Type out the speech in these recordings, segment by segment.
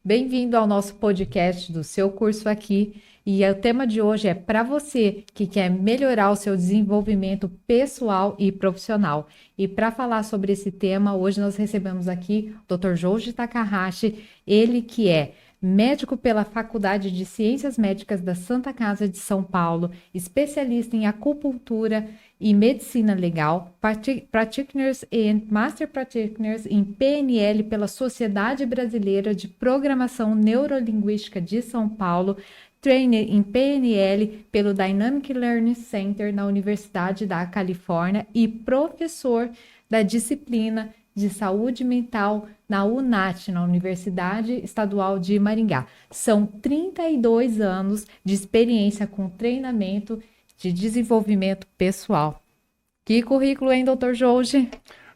Bem-vindo ao nosso podcast do Seu Curso Aqui. E o tema de hoje é para você que quer melhorar o seu desenvolvimento pessoal e profissional. E para falar sobre esse tema, hoje nós recebemos aqui o Dr. Joji Takahashi, ele que é médico pela Faculdade de Ciências Médicas da Santa Casa de São Paulo, especialista em acupuntura e medicina legal, practitioners and master practitioners em PNL pela Sociedade Brasileira de Programação Neurolinguística de São Paulo, trainer em PNL pelo Dynamic Learning Center na Universidade da Califórnia e professor da disciplina de saúde mental na UNAT, na Universidade Estadual de Maringá. São 32 anos de experiência com treinamento de desenvolvimento pessoal. Que currículo, hein, doutor Joji?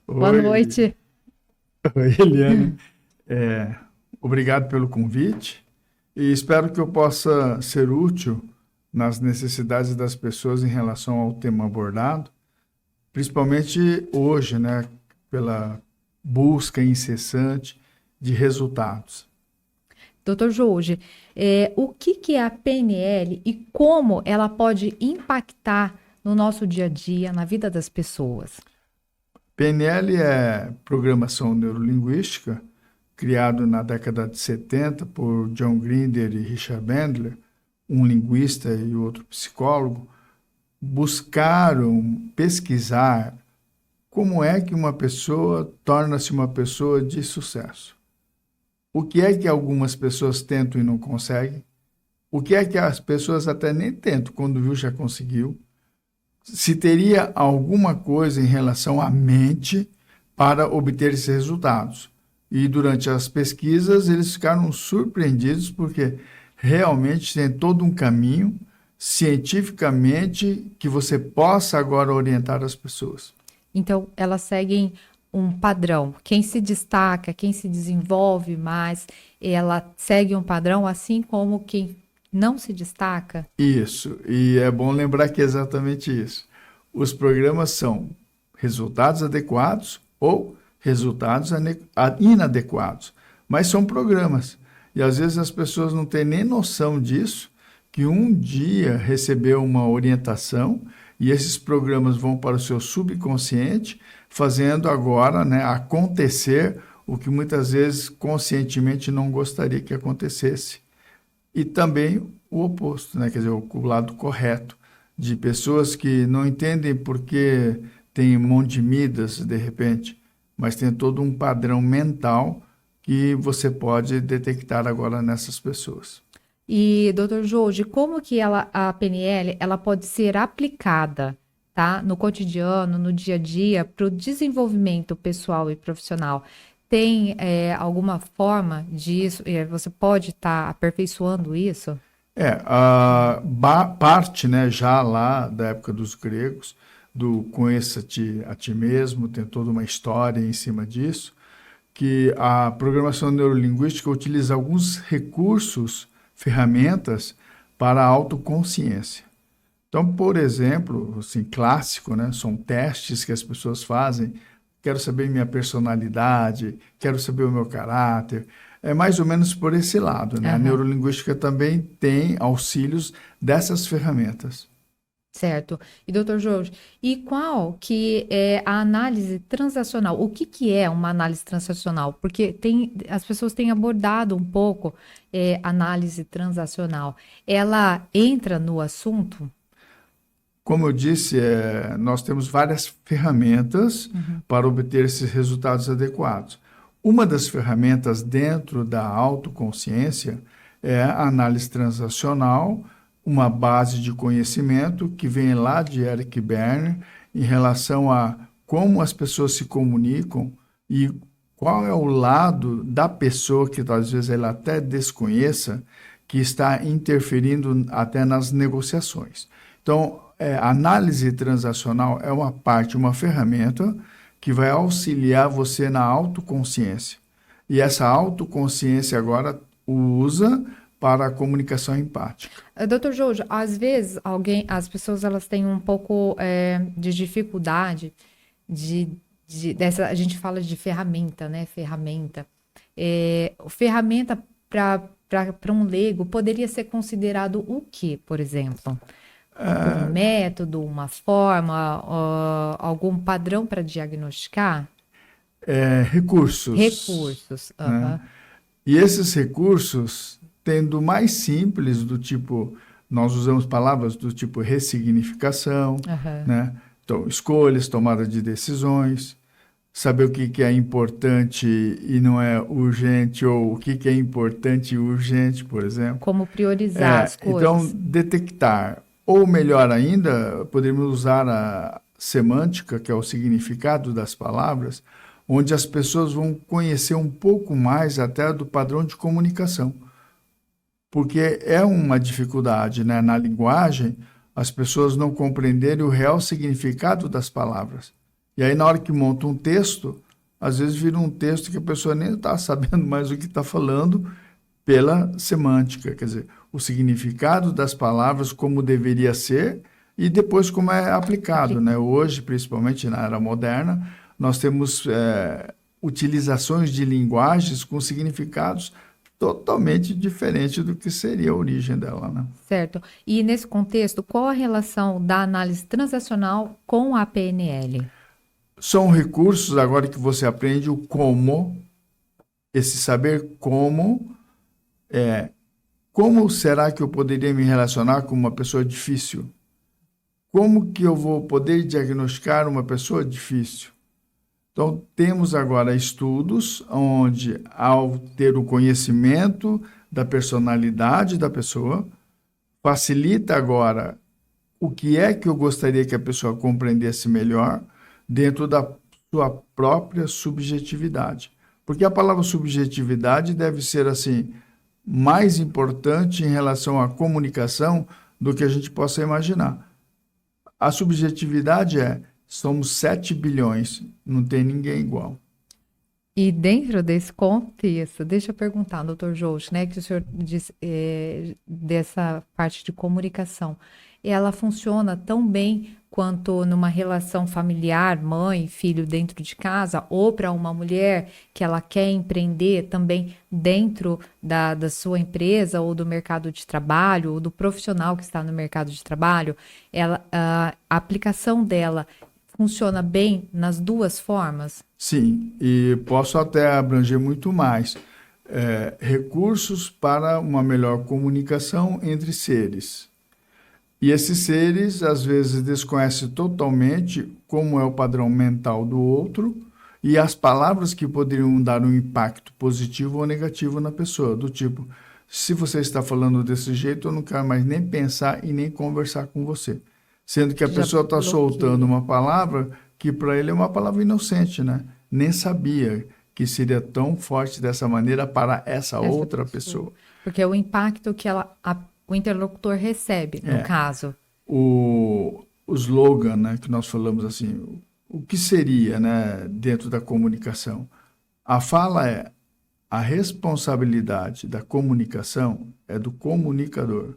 Boa Oi, noite. oi, Eliane. Obrigado pelo convite e espero que eu possa ser útil nas necessidades das pessoas em relação ao tema abordado, principalmente hoje, né, pela busca incessante de resultados. Doutor Joji, o que é a PNL e como ela pode impactar no nosso dia a dia, na vida das pessoas? PNL é programação neurolinguística, criado na década de 70 por John Grinder e Richard Bandler, um linguista e outro psicólogo, buscaram pesquisar como é que uma pessoa torna-se uma pessoa de sucesso. O que é que algumas pessoas tentam e não conseguem? O que é que as pessoas até nem tentam, quando viu já conseguiu? Se teria alguma coisa em relação à mente para obter esses resultados. E durante as pesquisas eles ficaram surpreendidos porque realmente tem todo um caminho cientificamente que você possa agora orientar as pessoas. Então, elas seguem um padrão. Quem se destaca, quem se desenvolve mais, ela segue um padrão, assim como quem não se destaca. Isso, e é bom lembrar que é exatamente isso. Os programas são resultados adequados ou resultados inadequados, mas são programas. E às vezes as pessoas não têm nem noção disso, que um dia recebeu uma orientação e esses programas vão para o seu subconsciente, fazendo agora, né, acontecer o que muitas vezes conscientemente não gostaria que acontecesse. E também o oposto, né? Quer dizer, o lado correto, de pessoas que não entendem por que tem um monte de Midas, de repente, mas tem todo um padrão mental que você pode detectar agora nessas pessoas. E, doutor Jorge, como que a PNL, ela pode ser aplicada, tá, no cotidiano, no dia a dia, para o desenvolvimento pessoal e profissional? Tem alguma forma disso? Você pode estar aperfeiçoando isso? Parte, né, já lá da época dos gregos, do conheça-te a ti mesmo, tem toda uma história em cima disso, que a programação neurolinguística utiliza alguns recursos, ferramentas para a autoconsciência. Então, por exemplo, assim, clássico, né, são testes que as pessoas fazem. Quero saber minha personalidade, quero saber o meu caráter. É mais ou menos por esse lado, né? A Aham. neurolinguística também tem auxílios dessas ferramentas. Certo. E doutor Jorge, e qual que é a análise transacional? O que é uma análise transacional? Porque as pessoas têm abordado um pouco análise transacional. Ela entra no assunto? Como eu disse, nós temos várias ferramentas para obter esses resultados adequados. Uma das ferramentas dentro da autoconsciência é a análise transacional, uma base de conhecimento que vem lá de Eric Berne em relação a como as pessoas se comunicam e qual é o lado da pessoa que às vezes ela até desconheça que está interferindo até nas negociações. Então, análise transacional é uma parte, uma ferramenta que vai auxiliar você na autoconsciência. E essa autoconsciência agora usa para a comunicação empática. Doutor Jojo, às vezes as pessoas elas têm um pouco de dificuldade de, a gente fala de ferramenta, né? Ferramenta. Ferramenta para um leigo, poderia ser considerado o quê, por exemplo? Um método, uma forma, algum padrão para diagnosticar? Recursos, Recursos. né? Aham. E esses recursos, tendo mais simples, do tipo, nós usamos palavras do tipo ressignificação, Aham. né? Então, escolhas, tomada de decisões, saber o que que é importante e não é urgente, ou o que que é importante e urgente, por exemplo. Como priorizar as Então, coisas? detectar, ou melhor ainda, poderíamos usar a semântica, que é o significado das palavras, onde as pessoas vão conhecer um pouco mais até do padrão de comunicação. Porque é uma dificuldade, né? Na linguagem, as pessoas não compreenderem o real significado das palavras. E aí, na hora que monta um texto, às vezes vira um texto que a pessoa nem está sabendo mais o que está falando pela semântica, quer dizer, o significado das palavras, como deveria ser, e depois como é aplicado, né? Hoje, principalmente na era moderna, nós temos utilizações de linguagens com significados totalmente diferentes do que seria a origem dela, né? Certo. E nesse contexto, qual a relação da análise transacional com a PNL? São recursos, agora que você aprende o como, esse saber como será que eu poderia me relacionar com uma pessoa difícil? Como que eu vou poder diagnosticar uma pessoa difícil? Então, temos agora estudos onde, ao ter o conhecimento da personalidade da pessoa, facilita agora o que é que eu gostaria que a pessoa compreendesse melhor dentro da sua própria subjetividade. Porque a palavra subjetividade deve ser, assim, mais importante em relação à comunicação do que a gente possa imaginar. A subjetividade somos 7 bilhões, não tem ninguém igual. E dentro desse contexto, deixa eu perguntar, doutor Jouch, né, que o senhor disse dessa parte de comunicação, ela funciona tão bem quanto numa relação familiar, mãe, filho dentro de casa, ou para uma mulher que ela quer empreender também dentro da sua empresa ou do mercado de trabalho, ou do profissional que está no mercado de trabalho, a aplicação dela funciona bem nas duas formas? Sim, e posso até abranger muito mais. Recursos para uma melhor comunicação entre seres. E esses seres, às vezes, desconhecem totalmente como é o padrão mental do outro e as palavras que poderiam dar um impacto positivo ou negativo na pessoa. Do tipo, se você está falando desse jeito, eu não quero mais nem pensar e nem conversar com você. Sendo que a Já pessoa está soltando bloqueia. uma palavra que para ele é uma palavra inocente, né? Nem sabia que seria tão forte dessa maneira para essa Essa outra pessoa. pessoa. Porque é o impacto que o interlocutor recebe, no caso. O slogan, né, que nós falamos assim, o que seria, né, dentro da comunicação? A fala a responsabilidade da comunicação é do comunicador.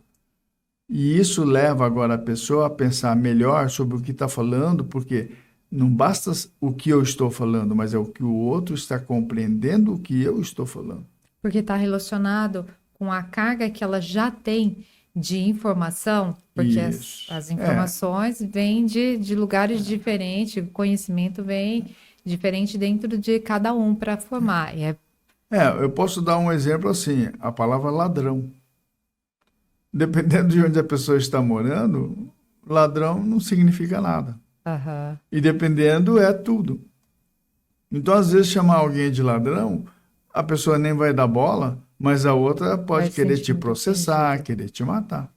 E isso leva agora a pessoa a pensar melhor sobre o que está falando, porque não basta o que eu estou falando, mas é o que o outro está compreendendo o que eu estou falando. Porque está relacionado com a carga que ela já tem de informação, porque Isso. as informações vêm de lugares diferentes, o conhecimento vem diferente dentro de cada um para formar. Eu posso dar um exemplo assim, a palavra ladrão. Dependendo de onde a pessoa está morando, ladrão não significa nada. Aham. E dependendo é tudo. Então, às vezes, chamar alguém de ladrão, a pessoa nem vai dar bola, mas a outra Vai pode se querer sentir te muito processar, ofendida. querer te matar.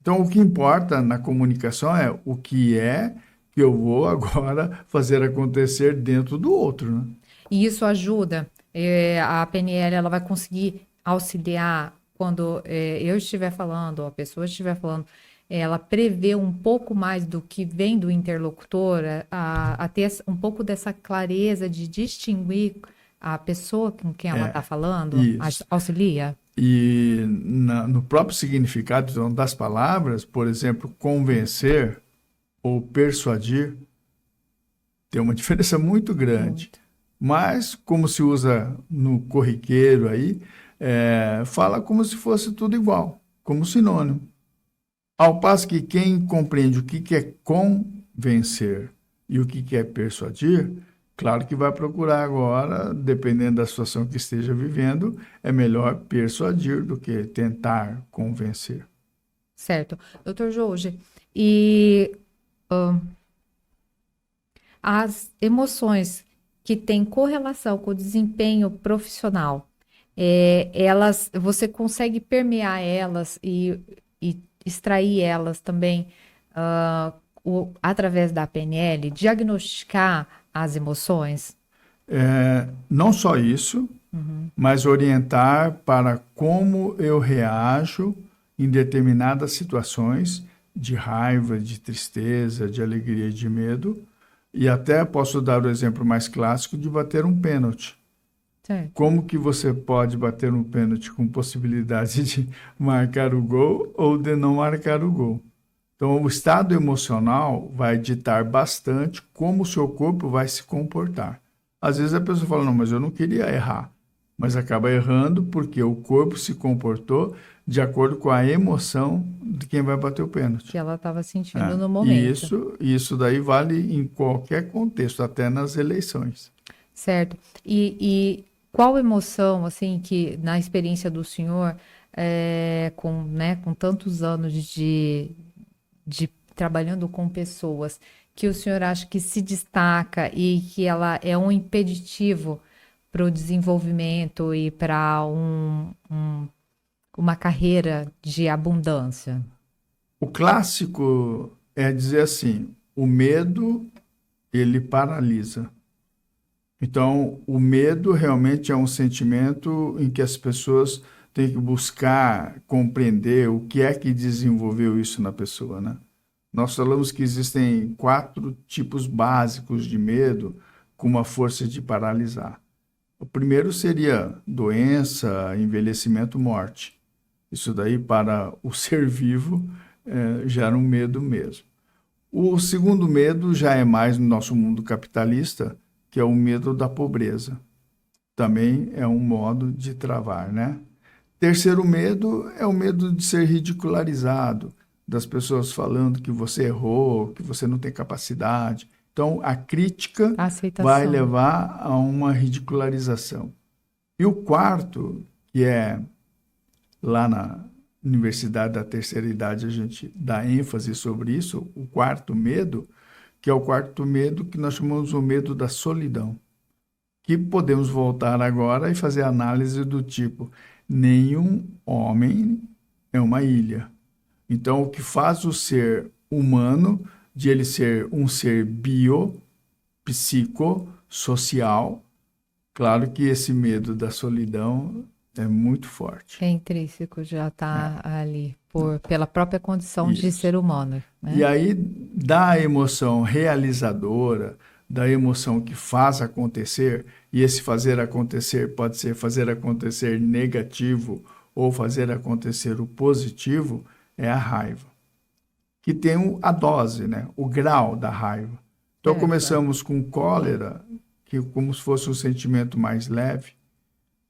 Então, o que importa na comunicação é o que é que eu vou agora fazer acontecer dentro do outro, né? E isso ajuda. A PNL ela vai conseguir auxiliar quando eu estiver falando, ou a pessoa estiver falando, ela prevê um pouco mais do que vem do interlocutor, a ter um pouco dessa clareza de distinguir a pessoa com quem ela está falando, Isso. auxilia? E no próprio significado então, das palavras, por exemplo, convencer ou persuadir, tem uma diferença muito grande. Muito. Mas, como se usa no corriqueiro aí, fala como se fosse tudo igual, como sinônimo. Ao passo que quem compreende o que é convencer e o que é persuadir, claro que vai procurar agora, dependendo da situação que esteja vivendo, é melhor persuadir do que tentar convencer. Certo. Doutor Jorge, e as emoções que têm correlação com o desempenho profissional, você consegue permear elas e extrair elas também através da PNL, diagnosticar as emoções? Não só isso, mas orientar para como eu reajo em determinadas situações de raiva, de tristeza, de alegria e de medo. E até posso dar o exemplo mais clássico de bater um pênalti. Certo. Como que você pode bater um pênalti com possibilidade de marcar o gol ou de não marcar o gol? Então, o estado emocional vai ditar bastante como o seu corpo vai se comportar. Às vezes a pessoa fala, não, mas eu não queria errar. Mas acaba errando porque o corpo se comportou de acordo com a emoção de quem vai bater o pênalti. Que ela estava sentindo no momento. Isso daí vale em qualquer contexto, até nas eleições. Certo. E qual emoção, assim, que na experiência do senhor, com tantos anos de trabalhando com pessoas, que o senhor acha que se destaca e que ela é um impeditivo para o desenvolvimento e para uma carreira de abundância? O clássico é dizer assim, o medo, ele paralisa. Então, o medo realmente é um sentimento em que as pessoas têm que buscar compreender o que é que desenvolveu isso na pessoa, né? Nós falamos que existem 4 tipos básicos de medo com uma força de paralisar. O primeiro seria doença, envelhecimento, morte. Isso daí, para o ser vivo, gera um medo mesmo. O segundo medo já é mais no nosso mundo capitalista, que é o medo da pobreza. Também é um modo de travar, né? Terceiro medo é o medo de ser ridicularizado, das pessoas falando que você errou, que você não tem capacidade. Então, a crítica vai levar a uma ridicularização. E o quarto, que é lá na Universidade da Terceira Idade, a gente dá ênfase sobre isso, o quarto medo, que é o quarto medo que nós chamamos o medo da solidão, que podemos voltar agora e fazer análise do tipo, nenhum homem é uma ilha. Então, o que faz o ser humano, de ele ser um ser psicossocial, claro que esse medo da solidão é muito forte. É intrínseco, já está ali, pela própria condição de ser humano. Né? E aí, da emoção realizadora, da emoção que faz acontecer, e esse fazer acontecer pode ser fazer acontecer negativo ou fazer acontecer o positivo, é a raiva. Que tem a dose, né? O grau da raiva. Então, começamos com cólera, que é como se fosse um sentimento mais leve.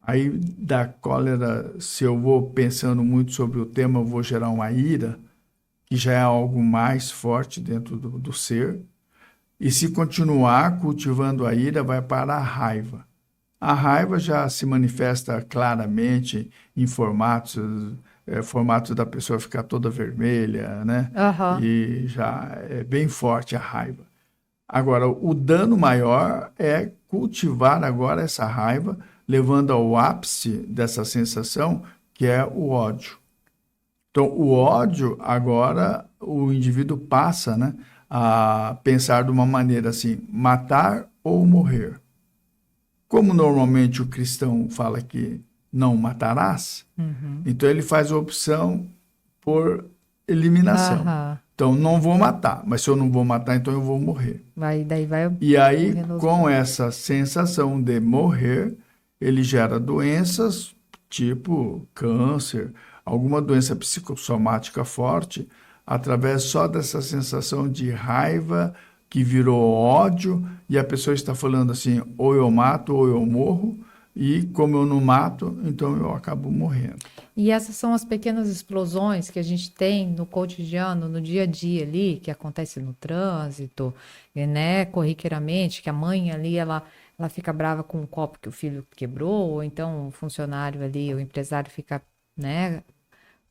Aí, da cólera, se eu vou pensando muito sobre o tema, eu vou gerar uma ira, que já é algo mais forte dentro do ser. E se continuar cultivando a ira, vai para a raiva. A raiva já se manifesta claramente em formatos da pessoa ficar toda vermelha, né? E já é bem forte a raiva. Agora, o dano maior é cultivar agora essa raiva, levando ao ápice dessa sensação, que é o ódio. Então, o ódio, agora, o indivíduo passa, né, a pensar de uma maneira assim, matar ou morrer. Como normalmente o cristão fala que não matarás, então ele faz a opção por eliminação. Então, não vou matar, mas se eu não vou matar, então eu vou morrer. E aí, com essa sensação de morrer, ele gera doenças tipo câncer, alguma doença psicossomática forte, através só dessa sensação de raiva que virou ódio, e a pessoa está falando assim, ou eu mato ou eu morro, e como eu não mato, então eu acabo morrendo. E essas são as pequenas explosões que a gente tem no cotidiano, no dia a dia ali, que acontece no trânsito, e, né, corriqueiramente, que a mãe ali, ela fica brava com um copo que o filho quebrou, ou então o funcionário ali, o empresário fica, né,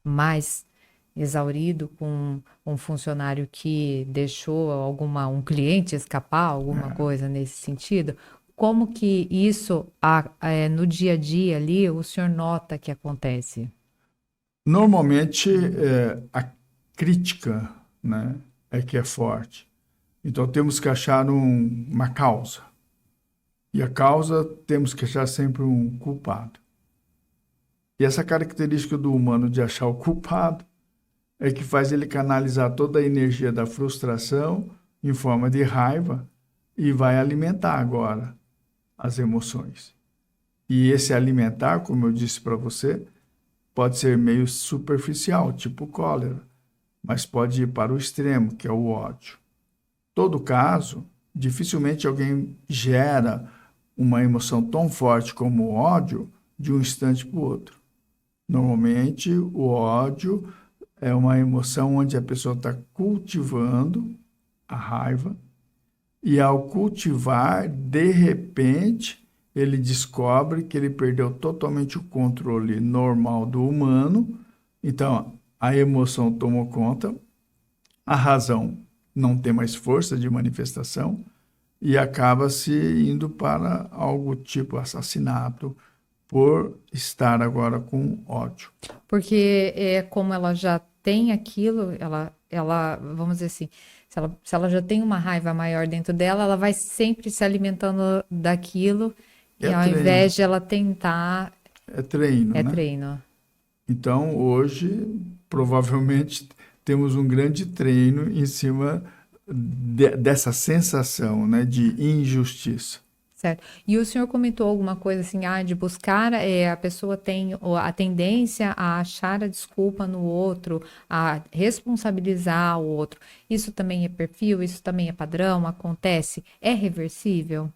mais exaurido com um funcionário que deixou um cliente escapar, alguma coisa nesse sentido. Como que isso, no dia a dia ali, o senhor nota que acontece? Normalmente, a crítica, né, é que é forte. Então, temos que achar uma causa. E a causa, temos que achar sempre um culpado. E essa característica do humano de achar o culpado é que faz ele canalizar toda a energia da frustração em forma de raiva e vai alimentar agora as emoções. E esse alimentar, como eu disse para você, pode ser meio superficial, tipo cólera, mas pode ir para o extremo, que é o ódio. Todo caso, dificilmente alguém gera uma emoção tão forte como o ódio de um instante para o outro. Normalmente, o ódio é uma emoção onde a pessoa está cultivando a raiva e, ao cultivar, de repente, ele descobre que ele perdeu totalmente o controle normal do humano. Então, a emoção tomou conta, a razão não tem mais força de manifestação e acaba se indo para algo tipo assassinato por estar agora com ódio. Porque como ela já tem aquilo, vamos dizer assim, se ela já tem uma raiva maior dentro dela, ela vai sempre se alimentando daquilo e É ao treino, invés de ela tentar, é treino, é né? treino. Então, hoje, provavelmente, temos um grande treino em cima dessa sensação, né, de injustiça. Certo. E o senhor comentou alguma coisa assim, de buscar, a pessoa tem a tendência a achar a desculpa no outro, a responsabilizar o outro. Isso também é perfil, isso também é padrão, acontece, é reversível?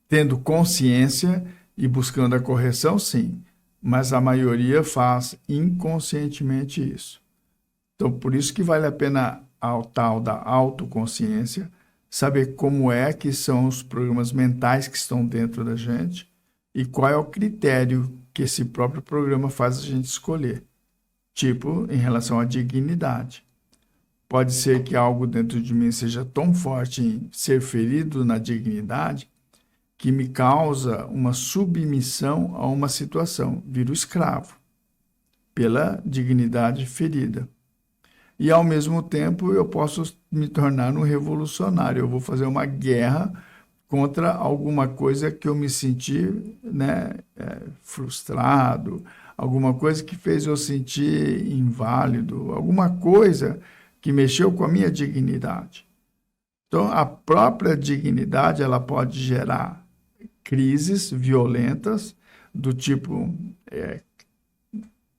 Tendo consciência e buscando a correção, sim, mas a maioria faz inconscientemente isso. Então, por isso que vale a pena ao tal da autoconsciência, saber como é que são os programas mentais que estão dentro da gente e qual é o critério que esse próprio programa faz a gente escolher. Tipo, em relação à dignidade. Pode ser que algo dentro de mim seja tão forte em ser ferido na dignidade que me causa uma submissão a uma situação, viro escravo pela dignidade ferida. E, ao mesmo tempo, eu posso me tornar um revolucionário. Eu vou fazer uma guerra contra alguma coisa que eu me senti, né, frustrado, alguma coisa que fez eu sentir inválido, alguma coisa que mexeu com a minha dignidade. Então, a própria dignidade ela pode gerar crises violentas do tipo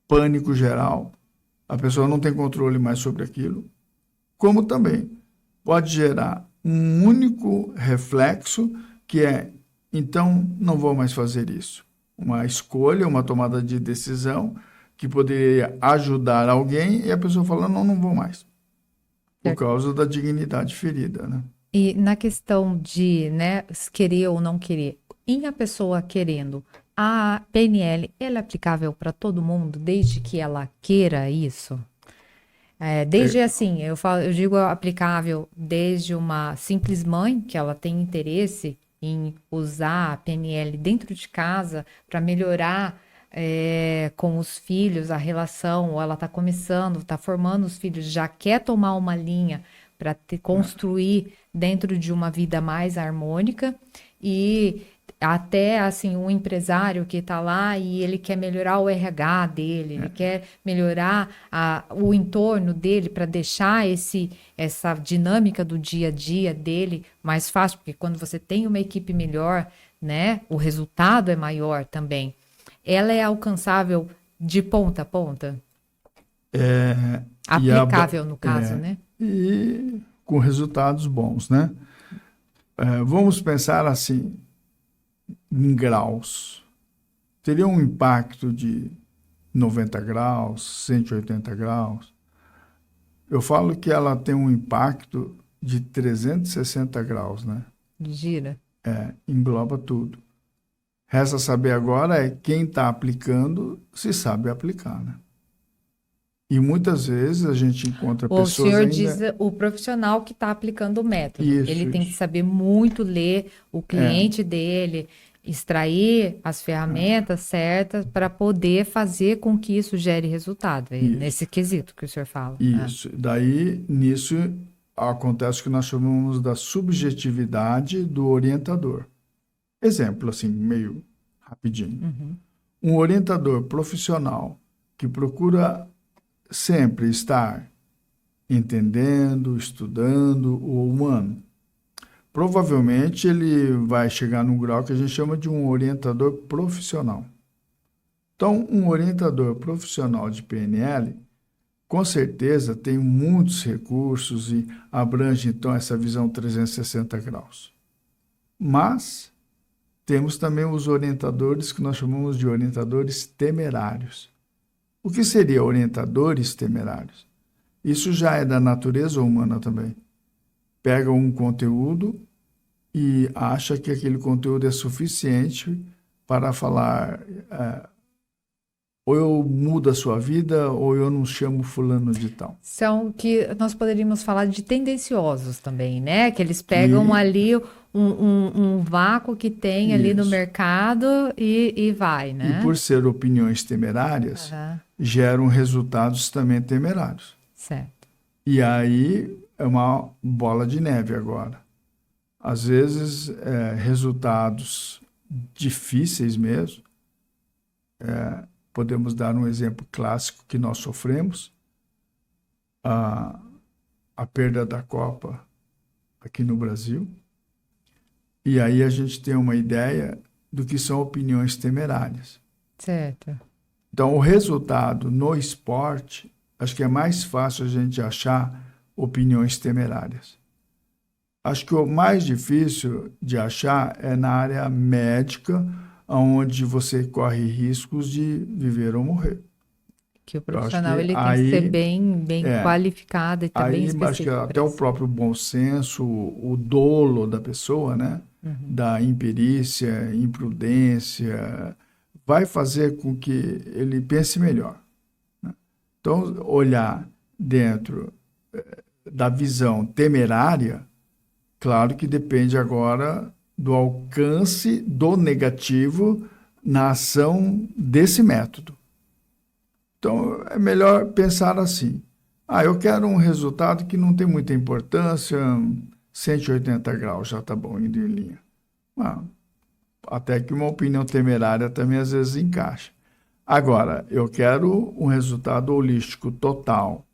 pânico geral. A pessoa não tem controle mais sobre aquilo, como também pode gerar um único reflexo que é, então não vou mais fazer isso. Uma escolha, uma tomada de decisão que poderia ajudar alguém e a pessoa fala, não vou mais, por causa da dignidade ferida, né? E na questão de, né, querer ou não querer, em a pessoa querendo, a PNL, ela é aplicável para todo mundo, desde que ela queira isso? Desde assim, eu digo aplicável desde uma simples mãe, que ela tem interesse em usar a PNL dentro de casa para melhorar com os filhos a relação, ou ela está começando, está formando os filhos, já quer tomar uma linha para construir dentro de uma vida mais harmônica e até assim um empresário que está lá e ele quer melhorar o RH dele, ele quer melhorar o entorno dele para deixar essa dinâmica do dia a dia dele mais fácil, porque quando você tem uma equipe melhor, né, o resultado é maior também. Ela é alcançável de ponta a ponta? Aplicável no caso, né? E com resultados bons, né? Vamos pensar assim, em graus, teria um impacto de 90 graus, 180 graus. Eu falo que ela tem um impacto de 360 graus, né? Gira. Engloba tudo. Resta saber agora quem está aplicando se sabe aplicar, né? E muitas vezes a gente encontra O pessoas senhor ainda... diz o profissional que está aplicando o método. Ele tem que Isso. saber muito ler o cliente dele, extrair as ferramentas certas para poder fazer com que isso gere resultado. Nesse quesito que o senhor fala. Isso. Daí, nisso, acontece o que nós chamamos da subjetividade do orientador. Exemplo, assim, meio rapidinho. Um orientador profissional que procura sempre estar entendendo, estudando o humano, provavelmente ele vai chegar num grau que a gente chama de um orientador profissional. Então, um orientador profissional de PNL, com certeza, tem muitos recursos e abrange, então, essa visão 360 graus. Mas temos também os orientadores que nós chamamos de orientadores temerários. O que seria orientadores temerários? Isso já é da natureza humana também. Pega um conteúdo e acha que aquele conteúdo é suficiente para falar ou eu mudo a sua vida ou eu não chamo fulano de tal. São que nós poderíamos falar de tendenciosos também, né? Que eles pegam ali um vácuo que tem ali no mercado e vai, né? E por ser opiniões temerárias, geram resultados também temerários. Certo. E aí é uma bola de neve agora. Às vezes, resultados difíceis mesmo. Podemos dar um exemplo clássico que nós sofremos. A perda da Copa aqui no Brasil. E aí a gente tem uma ideia do que são opiniões temerárias. Certo. Então, o resultado no esporte, acho que é mais fácil a gente achar opiniões temerárias. Acho que o mais difícil de achar é na área médica, onde você corre riscos de viver ou morrer. Que o profissional ele tem que ser bem qualificado e também específico. Acho que até o próprio bom senso, o dolo da pessoa, né? Da imperícia, imprudência, vai fazer com que ele pense melhor. Né? Então, olhar dentro da visão temerária, claro que depende agora do alcance do negativo na ação desse método. Então, é melhor pensar assim. Eu quero um resultado que não tem muita importância, 180 graus já está bom, indo em linha. Até que uma opinião temerária também às vezes encaixa. Agora, eu quero um resultado holístico total.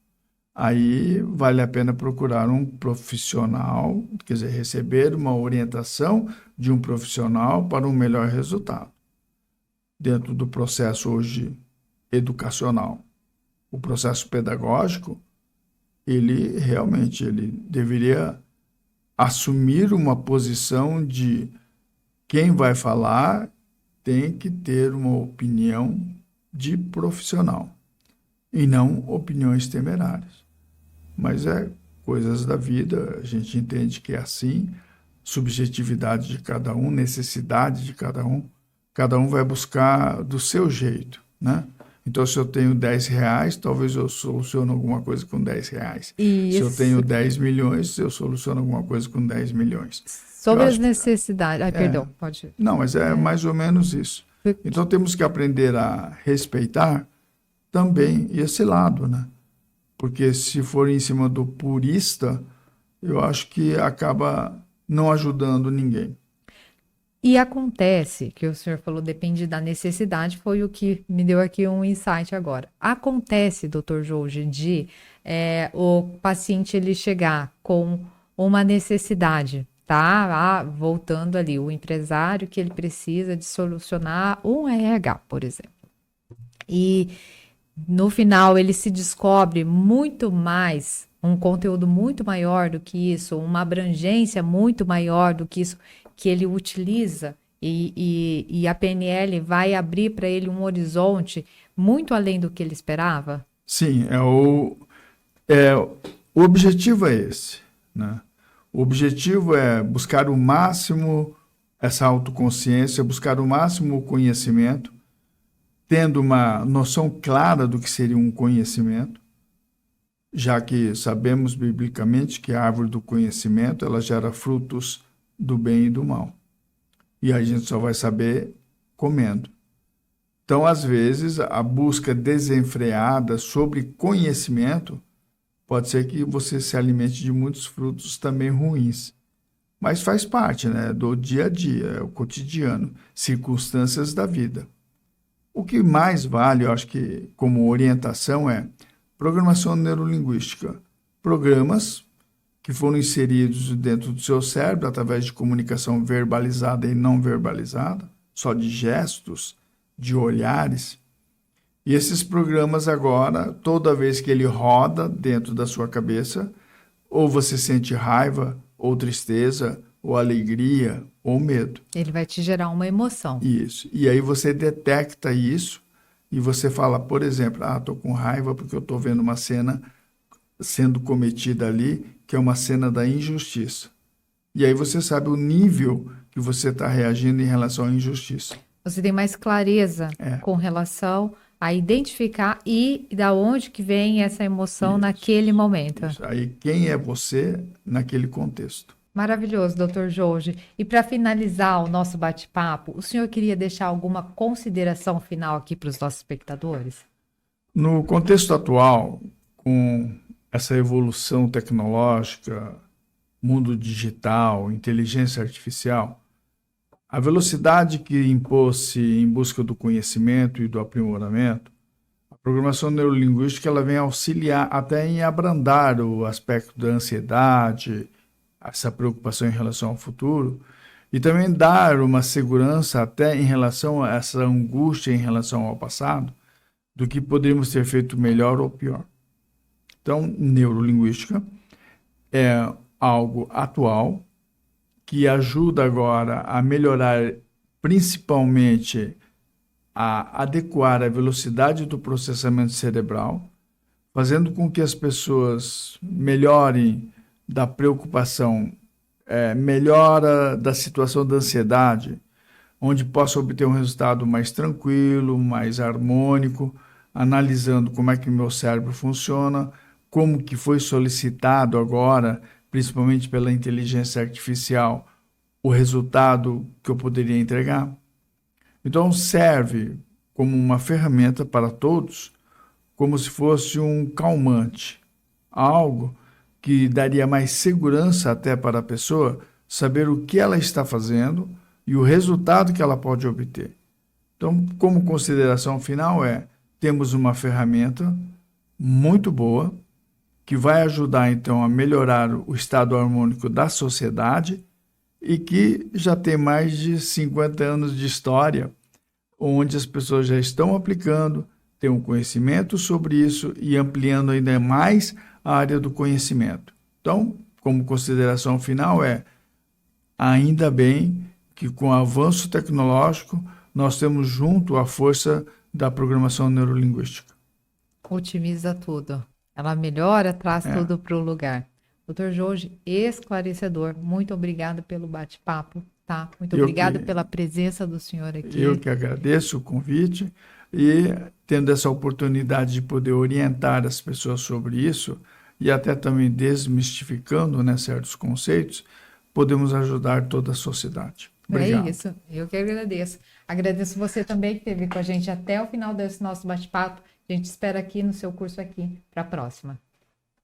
Aí vale a pena procurar um profissional, quer dizer, receber uma orientação de um profissional para um melhor resultado. Dentro do processo hoje educacional, o processo pedagógico, ele realmente deveria assumir uma posição de quem vai falar tem que ter uma opinião de profissional e não opiniões temerárias. Mas coisas da vida, a gente entende que é assim, subjetividade de cada um, necessidade de cada um vai buscar do seu jeito, né? Então, se eu tenho 10 reais, talvez eu solucione alguma coisa com 10 reais. Isso. Se eu tenho 10 milhões, eu soluciono alguma coisa com 10 milhões. Sobre as necessidades... perdão, pode... Não, mas é mais ou menos isso. Então, temos que aprender a respeitar também esse lado, né? Porque se for em cima do purista, eu acho que acaba não ajudando ninguém. E acontece, que o senhor falou, depende da necessidade, foi o que me deu aqui um insight agora. Acontece, doutor Jorge, de o paciente ele chegar com uma necessidade, tá? Voltando ali, o empresário que ele precisa de solucionar um RH, por exemplo. E no final ele se descobre muito mais, um conteúdo muito maior do que isso, uma abrangência muito maior do que isso, que ele utiliza e a PNL vai abrir para ele um horizonte muito além do que ele esperava? Sim, o objetivo é esse, né? O objetivo é buscar o máximo essa autoconsciência, buscar o máximo conhecimento, tendo uma noção clara do que seria um conhecimento, já que sabemos biblicamente que a árvore do conhecimento ela gera frutos do bem e do mal. E a gente só vai saber comendo. Então, às vezes, a busca desenfreada sobre conhecimento pode ser que você se alimente de muitos frutos também ruins. Mas faz parte, né, do dia a dia, é o cotidiano, circunstâncias da vida. O que mais vale, eu acho que como orientação é programação neurolinguística. Programas que foram inseridos dentro do seu cérebro através de comunicação verbalizada e não verbalizada, só de gestos, de olhares. E esses programas agora, toda vez que ele roda dentro da sua cabeça, ou você sente raiva, ou tristeza, ou alegria, ou medo. Ele vai te gerar uma emoção. Isso. E aí você detecta isso e você fala, por exemplo, estou com raiva porque eu estou vendo uma cena sendo cometida ali, que é uma cena da injustiça. E aí você sabe o nível que você está reagindo em relação à injustiça. Você tem mais clareza com relação a identificar e da onde que vem essa emoção naquele momento. Isso. Aí quem é você naquele contexto. Maravilhoso, doutor Jorge. E para finalizar o nosso bate-papo, o senhor queria deixar alguma consideração final aqui para os nossos espectadores? No contexto atual, com essa evolução tecnológica, mundo digital, inteligência artificial, a velocidade que impôs-se em busca do conhecimento e do aprimoramento, a programação neurolinguística ela vem auxiliar até em abrandar o aspecto da ansiedade, essa preocupação em relação ao futuro, e também dar uma segurança até em relação a essa angústia em relação ao passado, do que poderíamos ter feito melhor ou pior. Então, neurolinguística é algo atual, que ajuda agora a melhorar, principalmente, a adequar a velocidade do processamento cerebral, fazendo com que as pessoas melhorem da preocupação, melhora da situação da ansiedade, onde possa obter um resultado mais tranquilo, mais harmônico, analisando como é que o meu cérebro funciona, como que foi solicitado agora, principalmente pela inteligência artificial, o resultado que eu poderia entregar. Então, serve como uma ferramenta para todos, como se fosse um calmante, algo que daria mais segurança até para a pessoa saber o que ela está fazendo e o resultado que ela pode obter. Então, como consideração final temos uma ferramenta muito boa, que vai ajudar, então, a melhorar o estado harmônico da sociedade e que já tem mais de 50 anos de história, onde as pessoas já estão aplicando, têm um conhecimento sobre isso e ampliando ainda mais a área do conhecimento. Então, como consideração final ainda bem que com o avanço tecnológico nós temos junto a força da programação neurolinguística. Otimiza tudo. Ela melhora, traz tudo para o lugar. Doutor Jorge, esclarecedor. Muito obrigado pelo bate-papo, tá? Muito obrigado pela presença do senhor aqui. Eu que agradeço o convite e tendo essa oportunidade de poder orientar as pessoas sobre isso e até também desmistificando, né, certos conceitos, podemos ajudar toda a sociedade. Obrigado. É isso, eu que agradeço. Agradeço você também que esteve com a gente até o final desse nosso bate-papo. A gente espera aqui no seu curso aqui para a próxima.